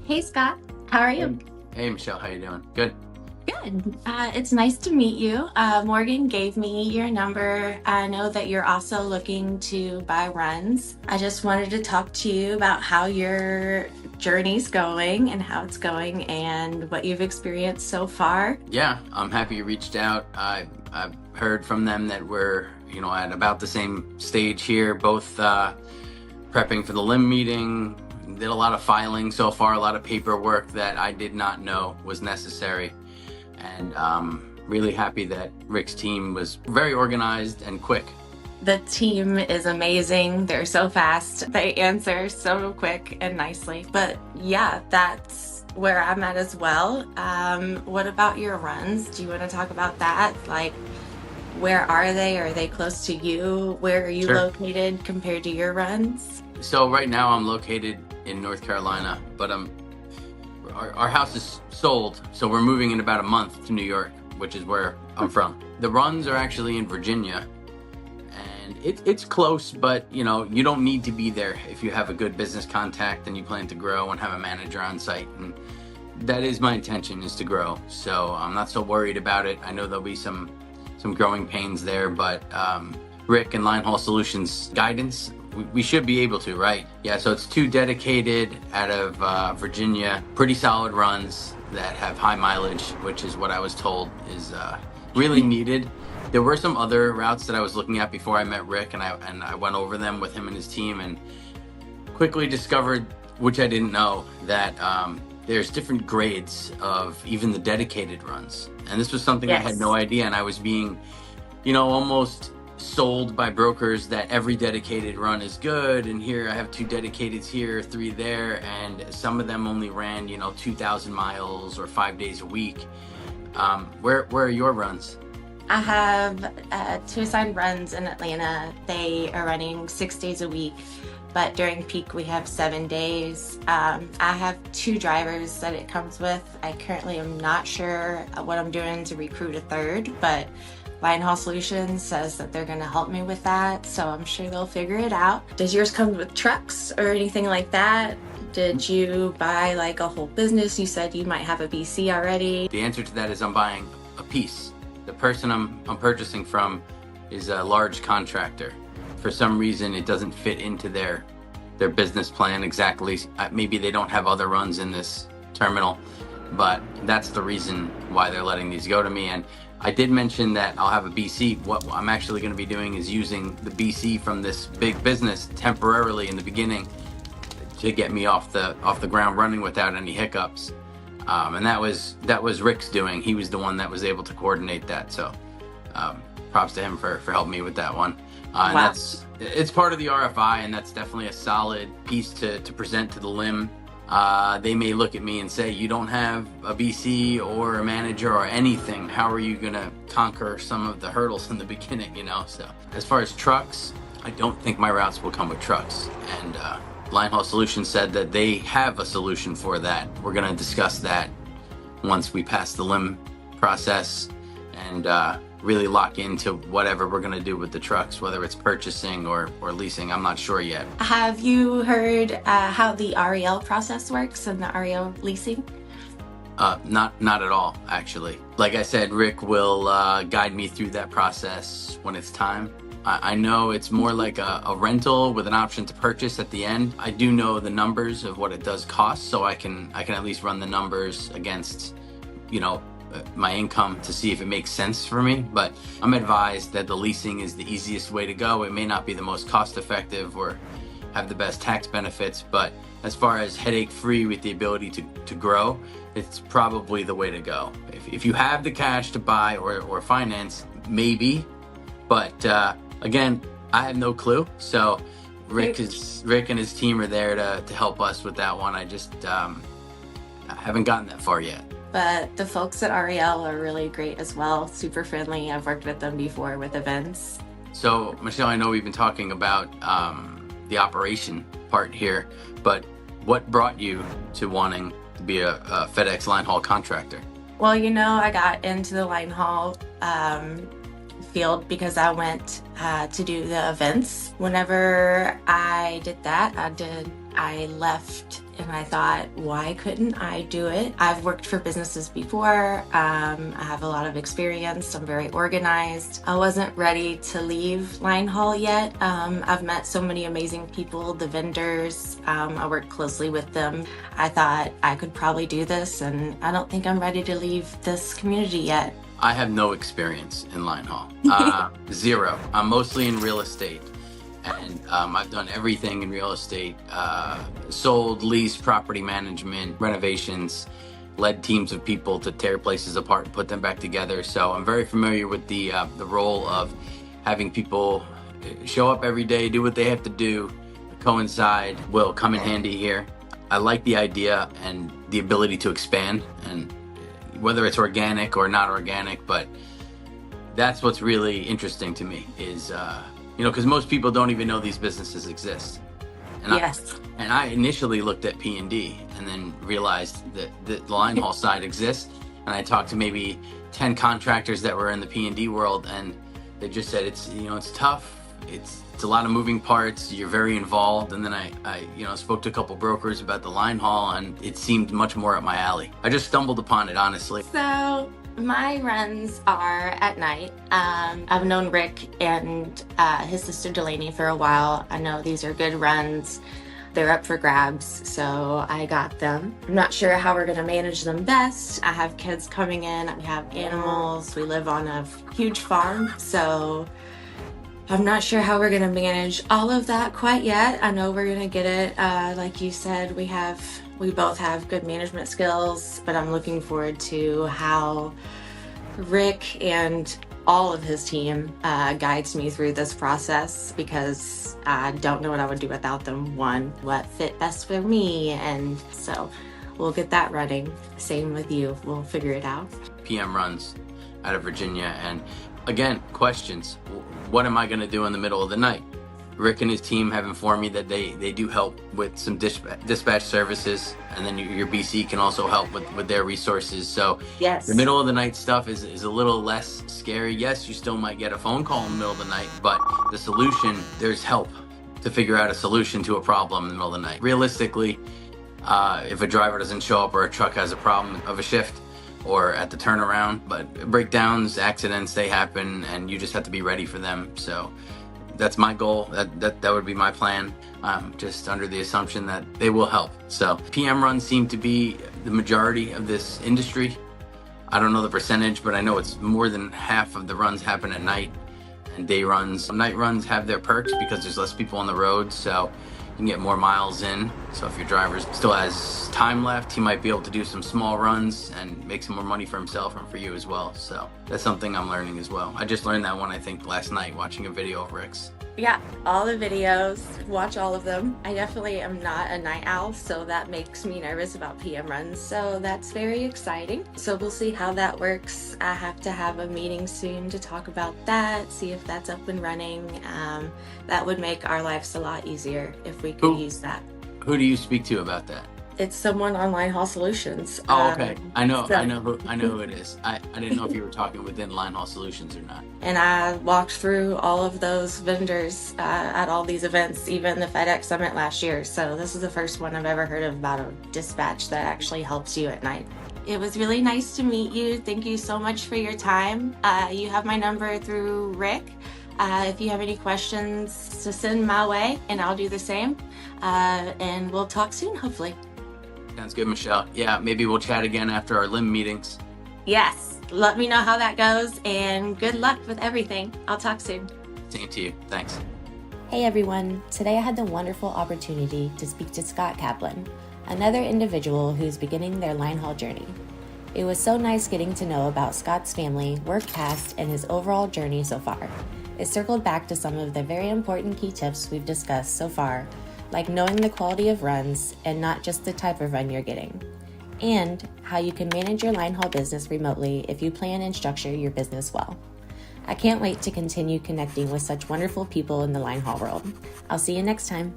Hey Scott, how are you? Hey Michelle, how you doing? Good. Good. It's nice to meet you. Morgan gave me your number. I know that you're also looking to buy runs. I just wanted to talk to you about how your journey's going and how it's going and what you've experienced so far. Yeah, I'm happy you reached out. I've heard from them that we're, at about the same stage here, both prepping for the LIM meeting. Did a lot of filing so far, a lot of paperwork that I did not know was necessary. And really happy that Rick's team was very organized and quick. The team is amazing. They're so fast. They answer so quick and nicely. But yeah, that's where I'm at as well. What about your runs? Do you want to talk about that? Like, where are they? Are they close to you? Where are you Sure. located compared to your runs? So right now I'm located in North Carolina, but our house is sold, so we're moving in about a month to New York, which is where I'm from. The runs are actually in Virginia, and it's close, but you don't need to be there if you have a good business contact and you plan to grow and have a manager on site. And that is my intention, is to grow. So I'm not so worried about it. I know there'll be some growing pains there, but Rick and Linehaul Solutions guidance, we should be able to, right? Yeah, so it's 2 dedicated out of Virginia, pretty solid runs that have high mileage, which is what I was told is really needed. There were some other routes that I was looking at before I met Rick, and I went over them with him and his team, and quickly discovered, which I didn't know, that there's different grades of even the dedicated runs. And this was something I had no idea, and I was being, almost sold by brokers that every dedicated run is good, and here I have 2 dedicateds here, 3 there, and some of them only ran 2,000 miles or 5 days a week. Where are your runs? I have 2 assigned runs in Atlanta. They are running 6 days a week, but during peak we have 7 days. I have 2 drivers that it comes with. I currently am not sure what I'm doing to recruit a 3rd, but Linehaul Solutions says that they're going to help me with that, so I'm sure they'll figure it out. Does yours come with trucks or anything like that? Did you buy like a whole business? You said you might have a BC already. The answer to that is I'm buying a piece. The person I'm purchasing from is a large contractor. For some reason, it doesn't fit into their business plan exactly. Maybe they don't have other runs in this terminal, but that's the reason why they're letting these go to me. And I did mention that I'll have a BC. What I'm actually going to be doing is using the BC from this big business temporarily in the beginning to get me off the ground running without any hiccups. And that was Rick's doing. He was the one that was able to coordinate that. So props to him for helping me with that one. And Wow. it's part of the RFI, and that's definitely a solid piece to present to the LIM. They may look at me and say, you don't have a BC or a manager or anything. How are you going to conquer some of the hurdles in the beginning, So as far as trucks, I don't think my routes will come with trucks. And Linehaul Solutions said that they have a solution for that. We're going to discuss that once we pass the LIM process and really lock into whatever we're going to do with the trucks, whether it's purchasing or leasing. I'm not sure yet. Have you heard how the REL process works and the REL leasing? Not at all, actually. Like I said, Rick will guide me through that process when it's time. I know it's more like a rental with an option to purchase at the end. I do know the numbers of what it does cost, so I can at least run the numbers against, my income to see if it makes sense for me. But I'm advised that the leasing is the easiest way to go. It may not be the most cost effective or have the best tax benefits, but as far as headache free with the ability to grow, it's probably the way to go. If you have the cash to buy or finance, maybe, but again, I have no clue. So Rick and his team are there to help us with that one. I just I haven't gotten that far yet. But the folks at REL are really great as well, super friendly. I've worked with them before with events. So Michelle, I know we've been talking about the operation part here, but what brought you to wanting to be a FedEx Linehaul contractor? Well, I got into the Linehaul field because I went to do the events. Whenever I did that, I left and I thought, why couldn't I do it? I've worked for businesses before. I have a lot of experience. I'm very organized. I wasn't ready to leave Linehaul yet. I've met so many amazing people, the vendors. I work closely with them. I thought I could probably do this, and I don't think I'm ready to leave this community yet. I have no experience in Linehaul. Zero. I'm mostly in real estate. And I've done everything in real estate, sold, leased, property management, renovations, led teams of people to tear places apart and put them back together. So I'm very familiar with the role of having people show up every day, do what they have to do, coincide, will come in handy here. I like the idea and the ability to expand, and whether it's organic or not organic, but that's what's really interesting to me is, because most people don't even know these businesses exist. And yes. I initially looked at P&D and then realized that the Linehaul side exists. And I talked to maybe 10 contractors that were in the P&D world, and they just said it's tough. It's a lot of moving parts. You're very involved. And then I spoke to a couple brokers about the Linehaul, and it seemed much more up my alley. I just stumbled upon it, honestly. So my runs are at night. I've known Rick and his sister Delaney for a while. I know these are good runs. They're up for grabs, so I got them. I'm not sure how we're gonna manage them best. I have kids coming in, we have animals, we live on a huge farm, so I'm not sure how we're gonna manage all of that quite yet. I know we're gonna get it. Like you said, we both have good management skills, but I'm looking forward to how Rick and all of his team guides me through this process, because I don't know what I would do without them. One, what fit best for me, and so we'll get that running. Same with you, we'll figure it out. PM runs out of Virginia, and again, questions. What am I going to do in the middle of the night? Rick and his team have informed me that they do help with some dispatch services, and then your BC can also help with their resources. So yes, the middle of the night stuff is a little less scary. Yes, you still might get a phone call in the middle of the night, but the solution, there's help to figure out a solution to a problem in the middle of the night. Realistically, if a driver doesn't show up or a truck has a problem of a shift or at the turnaround, but breakdowns, accidents, they happen, and you just have to be ready for them. So that's my goal. That would be my plan. Just under the assumption that they will help. So PM runs seem to be the majority of this industry. I don't know the percentage, but I know it's more than half of the runs happen at night, and day runs. Night runs have their perks because there's less people on the road, so you can get more miles in. So if your driver still has time left, he might be able to do some small runs and make some more money for himself and for you as well. So that's something I'm learning as well. I just learned that one, I think, last night watching a video of Rick's. Yeah, all the videos, watch all of them. I definitely am not a night owl, so that makes me nervous about PM runs. So that's very exciting. So we'll see how that works. I have to have a meeting soon to talk about that, see if that's up and running. That would make our lives a lot easier if we could use that. Who do you speak to about that? It's someone on Linehaul Solutions. Oh, okay. I know who it is. I didn't know if you were talking within Linehaul Solutions or not. And I walked through all of those vendors at all these events, even the FedEx Summit last year. So this is the first one I've ever heard of about a dispatch that actually helps you at night. It was really nice to meet you. Thank you so much for your time. You have my number through Rick. If you have any questions, to send my way, and I'll do the same. And we'll talk soon, hopefully. Sounds good, Michelle. Yeah, maybe we'll chat again after our LIM meetings. Yes, let me know how that goes, and good luck with everything. I'll talk soon. Same to you. Thanks. Hey everyone, today I had the wonderful opportunity to speak to Scott Kaplan, another individual who's beginning their Linehaul journey. It was so nice getting to know about Scott's family, work past, and his overall journey so far. It circled back to some of the very important key tips we've discussed so far, like knowing the quality of runs and not just the type of run you're getting, and how you can manage your Linehaul business remotely if you plan and structure your business well. I can't wait to continue connecting with such wonderful people in the Linehaul world. I'll see you next time.